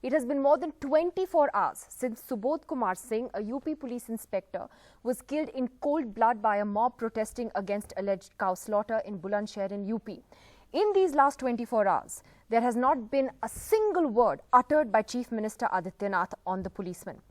It has been more than 24 hours since Subodh Singh, a UP police inspector, was killed in cold blood by a mob protesting against alleged cow slaughter in Bulandshahr in UP. In these last 24 hours, there has not been a single word uttered by Chief Minister Adityanath on the policeman.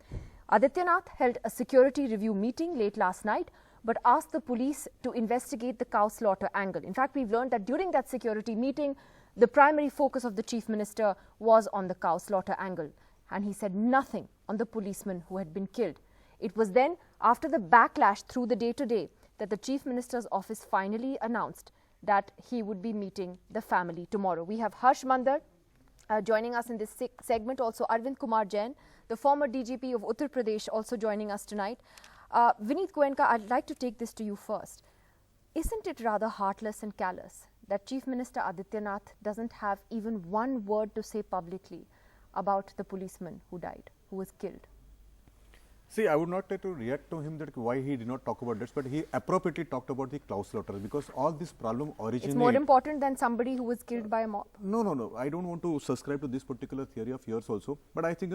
Adityanath held a security review meeting late last night, but asked the police to investigate the cow slaughter angle. In fact, we've learned that during that security meeting, the primary focus of the Chief Minister was on the cow slaughter angle, and he said nothing on the policeman who had been killed. It was then, after the backlash through the day-to-day, that the Chief Minister's office finally announced that he would be meeting the family tomorrow. We have Harsh Mandar joining us in this segment, also Arvind Kumar Jain, the former DGP of Uttar Pradesh, also joining us tonight. Vineet Goenka, I'd like to take this to you first. Isn't it rather heartless and callous that Chief Minister Adityanath doesn't have even one word to say publicly about the policeman who died, who was killed? See, I would not try to react to him that why he did not talk about this, but he appropriately talked about the cow slaughter, because all this problem originated. It's more important than somebody who was killed by a mob? No. I don't want to subscribe to this particular theory of yours also, but I think,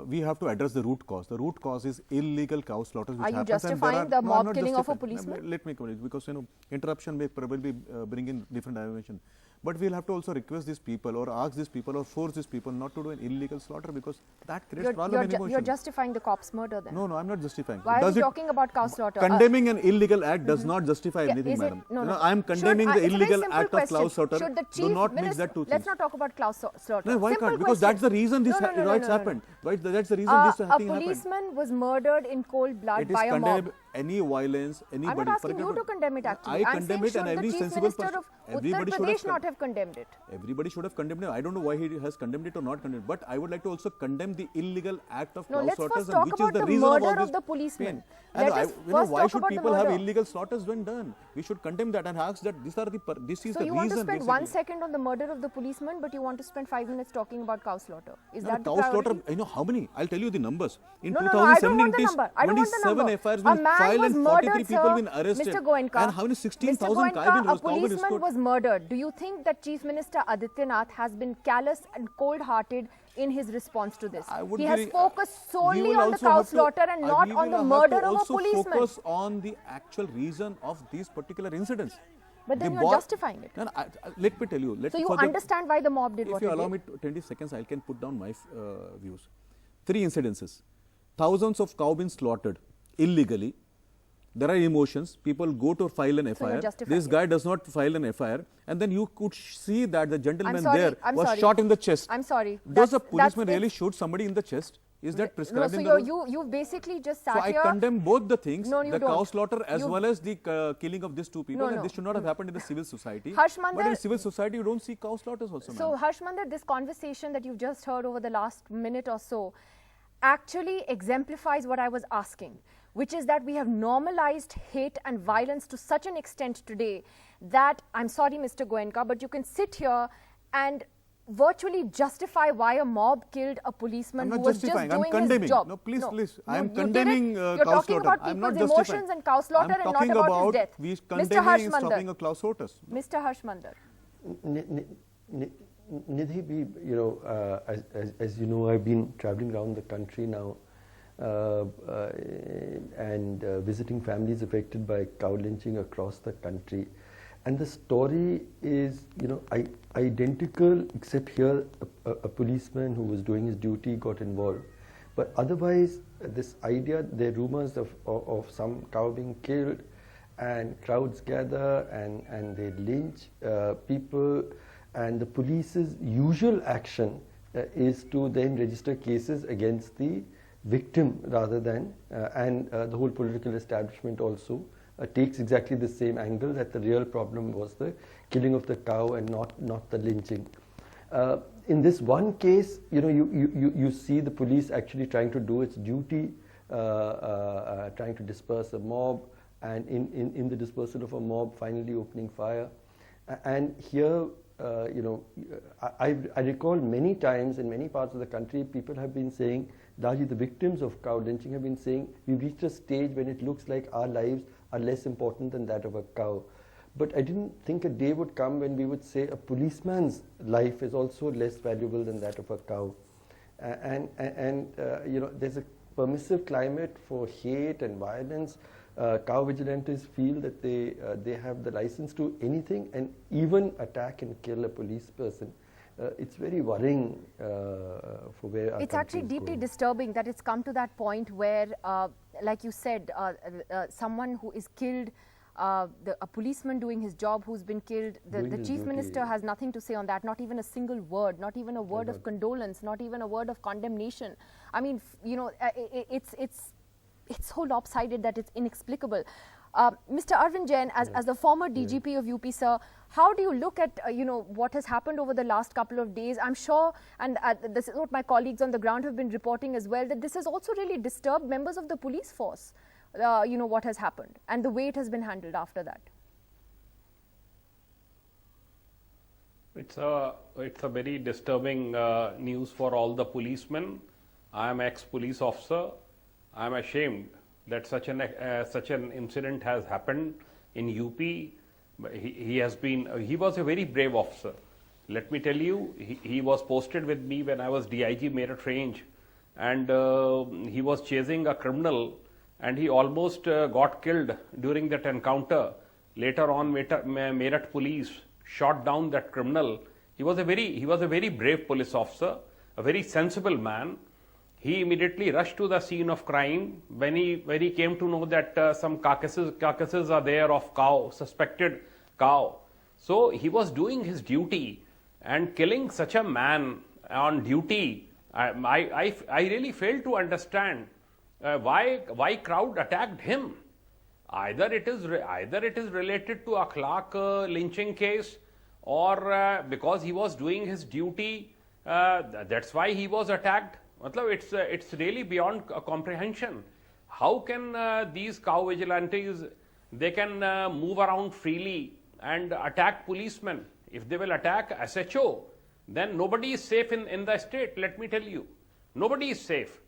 we have to address the root cause. The root cause is illegal cow slaughters. Are you justifying the mob killing of a policeman? Let me comment, because interruption may probably bring in different dimension. But we'll have to also request these people or ask these people or force these people not to do an illegal slaughter, because that creates problem and emotion. You're justifying the cop's murder then? No, I'm not justifying. Why are you talking about cow slaughter? Condemning an illegal act does not justify anything, madam. No. I'm condemning the illegal act of cow slaughter. Do not mix that two things. Let's not talk about cow slaughter. No, why can't? Because that's the reason this rights happened. Right? That's the reason this thing happened. A policeman was murdered in cold blood by a mob. Any violence, anybody. I'm not asking you to condemn it actually. I condemn it, and every sensible person. Everybody should have not have condemned it. Everybody should have condemned it. I don't know why he has condemned it or not condemned it, but I would like to also condemn the illegal act of cow slaughters, which is the reason of all this policeman. Why should people have illegal slaughters when done? We should condemn that and ask that this is the reason. So you want to spend 1 second on the murder of the policeman, but you want to spend 5 minutes talking about cow slaughter. Is that the priority? Cow slaughter, how many? I'll tell you the numbers. In 2017, it is 27 FIRs been filed and 43 people been arrested. Mr. Goenka, and how many 16,000 a policeman was murdered. Do you think that Chief Minister Adityanath has been callous and cold-hearted in his response to this? He has focused solely on the cow slaughter and not on the murder of a policeman. Focus on the actual reason of these particular incidents. But then you're justifying it. No, let me tell you. So you understand why the mob did what it did? If you allow me 20 seconds, I can put down my views. 3 incidences. Thousands of cow been slaughtered illegally. There are emotions. People go to file an FIR. This guy does not file an FIR. And then you could see that the gentleman was shot in the chest. I'm sorry. Does a policeman really shoot somebody in the chest? Is that prescribed in the law? You basically just sat here. So I condemn both the things, the cow slaughter as well as the killing of these two people. And this should not have happened in the civil society. But in civil society, you don't see cow slaughters also. So Harsh Mandar, this conversation that you've just heard over the last minute or so actually exemplifies what I was asking, which is that we have normalized hate and violence to such an extent today that, I'm sorry, Mr. Goenka, but you can sit here and virtually justify why a mob killed a policeman who was just doing his job. No, please. I am condemning cow slaughter. You're talking about people's emotions and cow slaughter and not about his death. Mr. Harsh Mandar. Cow slaughters. Mr. Harsh Mandar. Nidhi, as you know, I've been traveling around the country now and visiting families affected by cow lynching across the country. And the story is, identical, except here a policeman who was doing his duty got involved. But otherwise, this idea, there are rumors of some cow being killed, and crowds gather and they lynch people, and the police's usual action is to then register cases against the victim rather than, and the whole political establishment also takes exactly the same angle, that the real problem was the killing of the cow and not the lynching. In this one case, you see the police actually trying to do its duty, trying to disperse a mob, and in the dispersal of a mob, finally opening fire. And here, I recall many times in many parts of the country, people have been saying, largely the victims of cow lynching have been saying, we've reached a stage when it looks like our lives are less important than that of a cow. But I didn't think a day would come when we would say a policeman's life is also less valuable than that of a cow. You know, there's a permissive climate for hate and violence. Cow vigilantes feel that they have the license to anything and even attack and kill a police person. It's very worrying for where our It's actually deeply disturbing that it's come to that point where, like you said, someone who is killed, a policeman doing his job who's been killed, the chief minister has nothing to say on that, not even a single word, not even a word of condolence, not even a word of condemnation. I mean, you know, it's so lopsided that it's inexplicable. Mr. Arvind Jain, as the former DGP of UP, sir, how do you look at you know, what has happened over the last couple of days? I'm sure, and this is what my colleagues on the ground have been reporting as well, that this has also really disturbed members of the police force. You know, what has happened and the way it has been handled after that. It's a very disturbing news for all the policemen. I am ex-police officer. I am ashamed that such an incident has happened in UP. He was a very brave officer. Let me tell you, he was posted with me when I was DIG Meerut Range, and he was chasing a criminal, and he almost got killed during that encounter. Later on, Meerut police shot down that criminal. He was a very brave police officer, a very sensible man. He immediately rushed to the scene of crime when he came to know that some carcasses are there of cow, suspected cow. So he was doing his duty, and killing such a man on duty, I really fail to understand why crowd attacked him. Either it is related to akhlaq lynching case, or because he was doing his duty, that's why he was attacked. It's really beyond comprehension. How can these cow vigilantes, they can move around freely and attack policemen? If they will attack SHO, then nobody is safe in the state, let me tell you. Nobody is safe.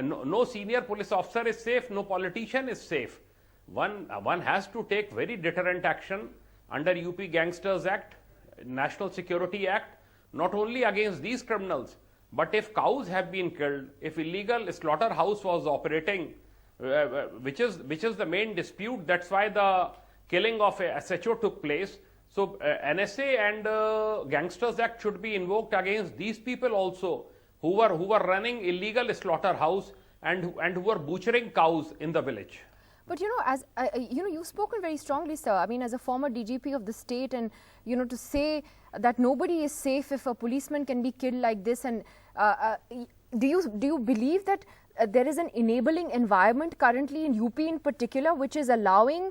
No senior police officer is safe, no politician is safe. One has to take very deterrent action under UP Gangsters Act, National Security Act, not only against these criminals, but if cows have been killed, if illegal slaughterhouse was operating, which is the main dispute, that's why the killing of a SHO took place. So NSA and Gangsters Act should be invoked against these people also, who were running illegal slaughterhouse and who were butchering cows in the village. But you know, as you know, you've spoken very strongly, sir. I mean, as a former DGP of the state, and you know, to say that nobody is safe if a policeman can be killed like this, and do you believe that there is an enabling environment currently in UP in particular, which is allowing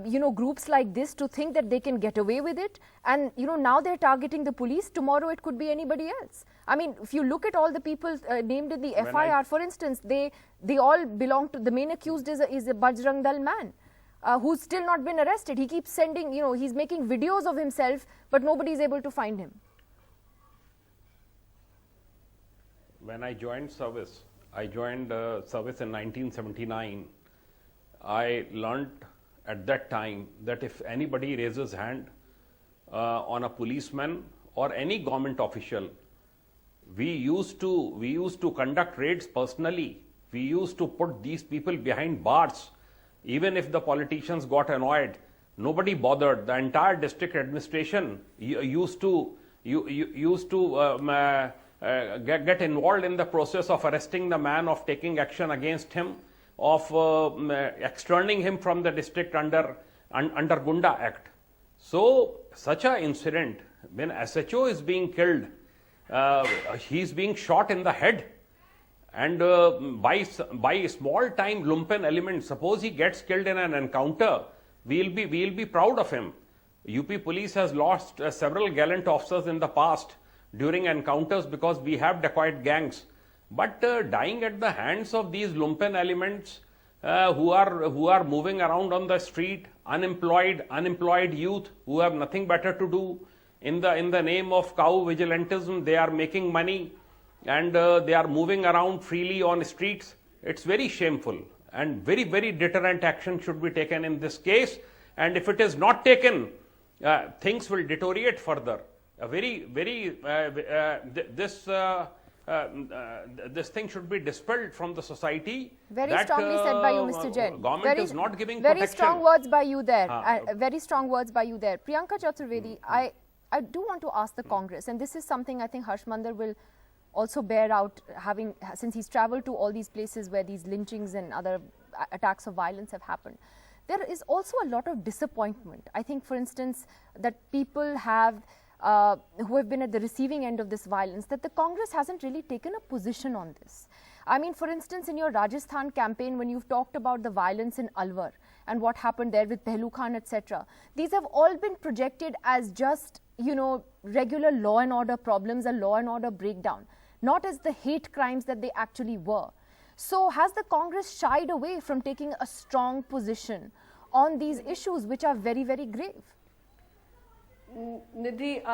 you know, groups like this to think that they can get away with it, and you know, now they're targeting the police, tomorrow it could be anybody else. I mean, if you look at all the people named in the FIR, for instance, they all belong to, the main accused is a Bajrang Dal man who's still not been arrested. He keeps sending, you know, he's making videos of himself, but nobody is able to find him. When I joined service in 1979, I learned at that time that if anybody raises hand on a policeman or any government official, we used to conduct raids personally. We used to put these people behind bars. Even if the politicians got annoyed, nobody bothered. The entire district administration used to get involved in the process of arresting the man, of taking action against him, of externing him from the district under Gunda Act. So such an incident, when SHO is being killed, he is being shot in the head, and by small time lumpen element, suppose he gets killed in an encounter, we'll be proud of him. UP police has lost several gallant officers in the past during encounters because we have dacoit gangs. But dying at the hands of these lumpen elements who are moving around on the street, unemployed youth who have nothing better to do, in the name of cow vigilantism, they are making money and they are moving around freely on streets. It's very shameful, and very, very deterrent action should be taken in this case. And if it is not taken, things will deteriorate further. This this thing should be dispelled from the society. Very strongly said by you, Mr. Jain. Government is not giving very protection. Strong words by you there. Very strong words by you there. Priyanka Chaturvedi, I do want to ask the Congress, and this is something I think Harsh Mandar will also bear out, since he's travelled to all these places where these lynchings and other attacks of violence have happened. There is also a lot of disappointment. I think, for instance, that people have who have been at the receiving end of this violence, that the Congress hasn't really taken a position on this. I mean, for instance, in your Rajasthan campaign, when you've talked about the violence in Alwar and what happened there with Pehlu Khan, etc., these have all been projected as just, you know, regular law and order problems, a law and order breakdown, not as the hate crimes that they actually were. So has the Congress shied away from taking a strong position on these issues, which are very, very grave? Nidhi,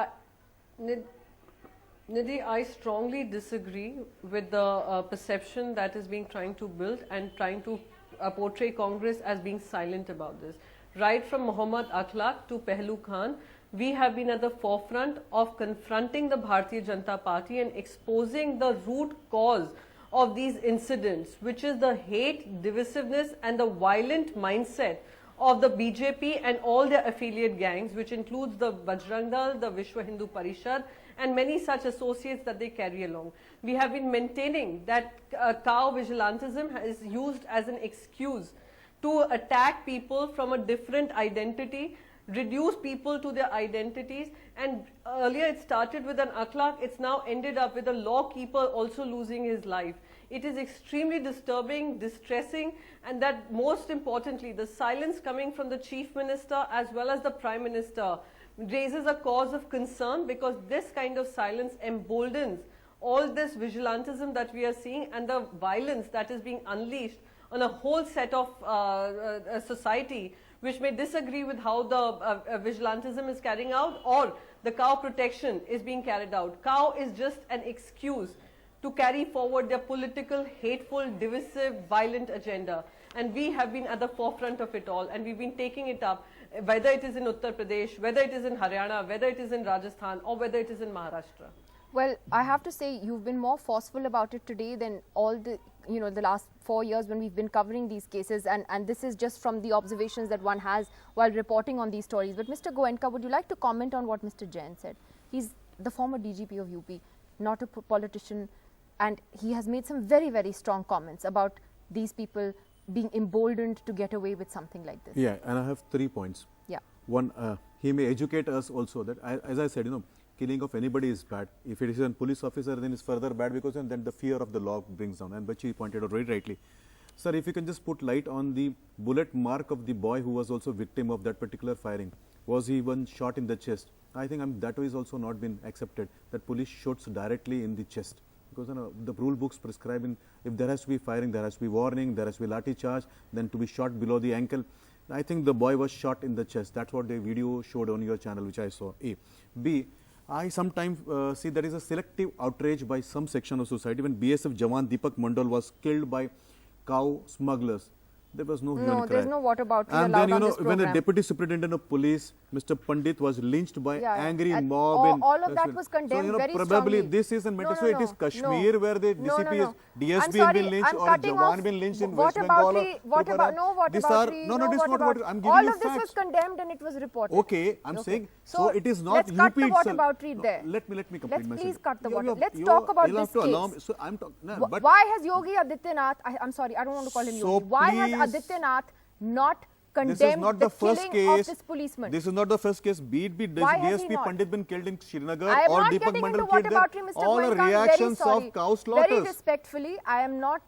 I strongly disagree with the perception that is being trying to build and trying to portray Congress as being silent about this. Right from Muhammad Akhlaq to Pehlu Khan, we have been at the forefront of confronting the Bharatiya Janata Party and exposing the root cause of these incidents, which is the hate, divisiveness and the violent mindset of the BJP and all their affiliate gangs, which includes the Bajrang Dal, the Vishwa Hindu Parishad and many such associates that they carry along. We have been maintaining that cow vigilantism is used as an excuse to attack people from a different identity, reduce people to their identities, and earlier it started with an Akhlaq, it's now ended up with a lawkeeper also losing his life. It is extremely disturbing, distressing, and that most importantly, the silence coming from the Chief Minister as well as the Prime Minister raises a cause of concern, because this kind of silence emboldens all this vigilantism that we are seeing and the violence that is being unleashed on a whole set of society which may disagree with how the vigilantism is carrying out or the cow protection is being carried out. Cow is just an excuse to carry forward their political, hateful, divisive, violent agenda. And we have been at the forefront of it all, and we've been taking it up, whether it is in Uttar Pradesh, whether it is in Haryana, whether it is in Rajasthan, or whether it is in Maharashtra. Well, I have to say you've been more forceful about it today than all the, you know, the last 4 years when we've been covering these cases, and this is just from the observations that one has while reporting on these stories. But Mr. Goenka, would you like to comment on what Mr. Jain said? He's the former DGP of UP, not a politician, and he has made some very, very strong comments about these people being emboldened to get away with something like this. Yeah, and I have 3 points. Yeah. One, he may educate us also that, as I said, you know, killing of anybody is bad. If it is a police officer, then it's further bad, because then the fear of the law brings down, and which he pointed out very rightly. Sir, if you can just put light on the bullet mark of the boy who was also victim of that particular firing. Was he even shot in the chest? I think that is also not been accepted, that police shoots directly in the chest. Because the rule books prescribe if there has to be firing, there has to be warning, there has to be lathi charge, then to be shot below the ankle. I think the boy was shot in the chest. That's what the video showed on your channel, which I saw. A. B. I sometimes see there is a selective outrage by some section of society when BSF Jawan Deepak Mandal was killed by cow smugglers. There was no human cry. No, there's no whataboutery allowed on this program. And then, you know, when the Deputy Superintendent of Police, Mr. Pandit, was lynched by angry mob. All of that was condemned very strongly. Probably this is, and so it is Kashmir where the DCP is, DSP has been lynched, or Jawan been lynched in West Bengal. What about, no whataboutery, no, this is not what I'm giving all you of this was condemned and it was reported. Okay, I'm saying, so it is not let's UP cut the itself. whataboutery there. Let me complete my Let's please sentence. cut the whataboutery. Let's talk about this case. So I'm talking. Why has Yogi Adityanath, I'm sorry, I don't want to call him Yogi. Why has Adityanath not condemned the killing of this policeman? This is not the first case. Be it DSP Pandit been killed in Srinagar or Deepak Mandal killed there. All are reactions of cow slaughters. Very respectfully, I am not,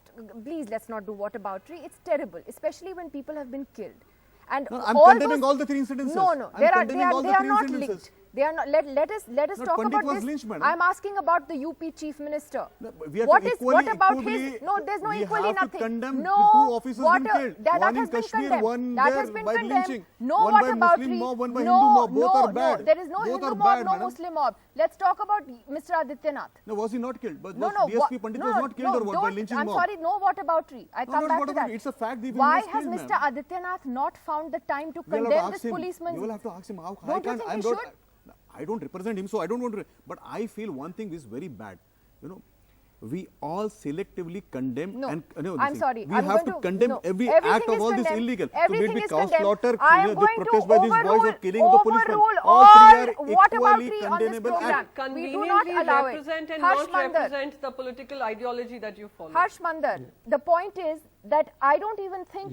please let's not do whataboutery. It's terrible, especially when people have been killed. And no, I'm condemning all the 3 incidences. No, they are not linked. They are not. Let us talk about this. Lynched, I'm asking about the UP Chief Minister. No, what about his? No, there's no equally nothing. No, 2 officers been killed. One in Kashmir, one there by lynching. No, one by Muslim mob, one by Hindu mob. Both are bad. No, there is no Hindu mob, no Muslim mob. Let's talk about Mr. Adityanath. No, was he not killed? But DSP Pandit was not killed, or what, by lynching mob? I'm sorry, no whataboutery. I come back to that. It's a fact. Why has Mr. Adityanath not found the time to condemn this policeman? You will have to ask him how. Don't you think he should? I don't represent him, so I don't want to. But I feel one thing is very bad. You know, we all selectively condemn No, and I'm sorry. we I'm have going to condemn no, every everything act of is all this condemned. illegal. Everything so be it is cow condemned. slaughter, I am the going to protest by these boys overrule or killing of the policemen. all All three are what about equally three on this condemnable program. acts. We do not allow it. represent and Harsh not Mandar. represent the political ideology that you follow. Harsh Mandar, the point is that I don't even think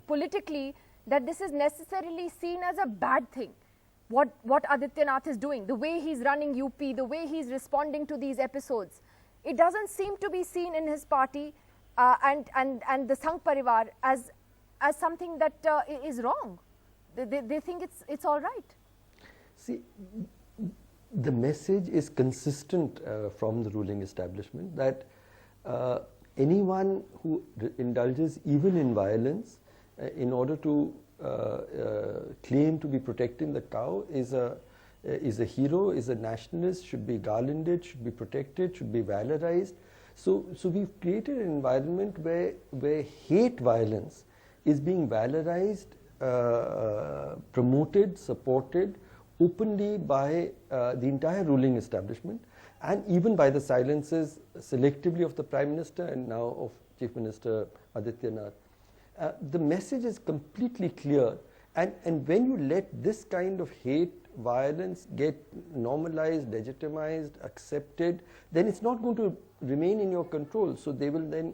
politically that this is necessarily seen as a bad thing. What Adityanath is doing, the way he's running UP, the way he's responding to these episodes, it doesn't seem to be seen in his party and the Sangh Parivar as something that is wrong. They think it's all right. See, the message is consistent from the ruling establishment that anyone who indulges even in violence in order to claim to be protecting the cow is a hero, is a nationalist, should be garlanded, should be protected, should be valorized. So we've created an environment where hate violence is being valorized, promoted, supported openly by the entire ruling establishment, and even by the silences selectively of the Prime Minister and now of Chief Minister Adityanath. The message is completely clear, and when you let this kind of hate, violence get normalized, legitimized, accepted, then it's not going to remain in your control. So they will then,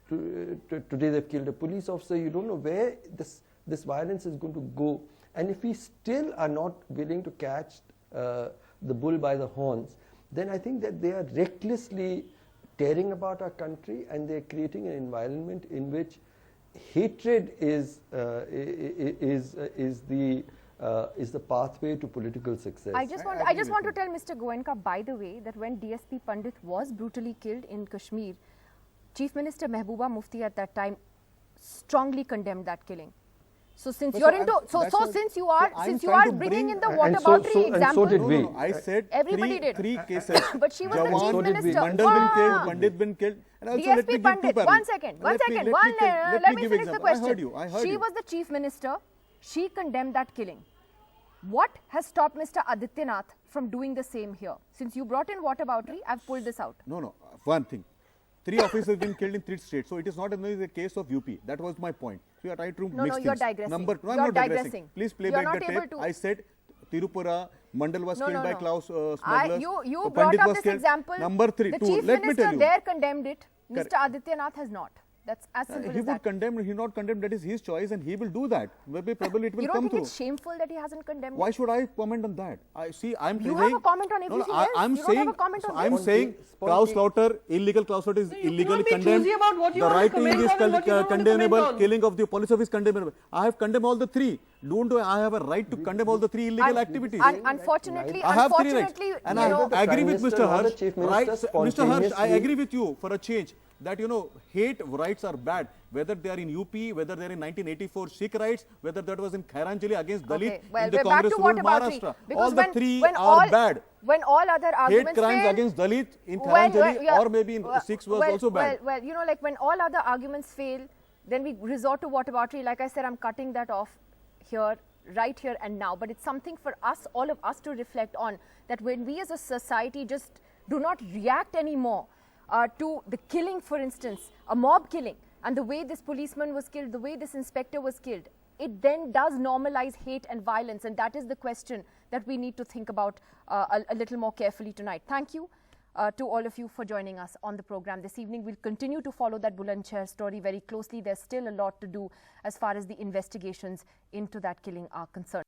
today they've killed a police officer, you don't know where this violence is going to go. And if we still are not willing to catch the bull by the horns, then I think that they are recklessly tearing apart our country, and they're creating an environment in which hatred is the pathway to political success. I just want to tell Mr. Goenka, by the way, that when DSP Pandit was brutally killed in Kashmir, Chief Minister Mehbooba Mufti at that time strongly condemned that killing. So since you are bringing in the whataboutery example, so did we. I said everybody did. Three cases. But she was the chief minister. Mandal been killed, Pandit been killed. And also DSP Pandit, one second. Let me finish the question. I heard you. She was the chief minister. She condemned that killing. What has stopped Mr. Adityanath from doing the same here? Since you brought in whataboutery, I've pulled this out. No. One thing. 3 officers have been killed in 3 states. So it is not only the case of UP. That was my point. So you are trying to mix things. You're digressing. I'm not digressing. Please play back the tape. I said Tirupura, Mandal was killed by Klaus smugglers. You brought up this example. Number 3. The chief minister there condemned it. Mr. Adityanath has not. That's as simple as that. He would condemn, he not condemn, that is his choice, and he will do that. Maybe probably it will come through. You don't think it's shameful that he hasn't condemned Why it? should I comment on that? You have a comment on everything else. I'm saying cow slaughter, illegal cow slaughter is illegally condemned. The writing is condemnable, killing of the police officer is condemnable. I have condemned all the 3. Don't I have a right to condemn all the 3 illegal activities? Unfortunately, I have 3 rights. And I agree with Mr. Harsh. Right, Mr. Harsh, I agree with you for a change. That hate rights are bad, whether they are in UP, whether they are in 1984 Sikh rights, whether that was in Khairanjali against Dalit in the Congress ruled Maharashtra. All the 3 are bad. When all other arguments hate crimes against Dalit in Khairanjali or maybe in Sikhs was also bad. Well, like when all other arguments fail, then we resort to whataboutery. Like I said, I'm cutting that off here, right here and now. But it's something for us, all of us, to reflect on, that when we as a society just do not react anymore to the killing, for instance, a mob killing, and the way this policeman was killed, the way this inspector was killed, it then does normalize hate and violence, and that is the question that we need to think about a little more carefully tonight. Thank you to all of you for joining us on the program this evening. We'll continue to follow that Bulandshahr story very closely. There's still a lot to do as far as the investigations into that killing are concerned.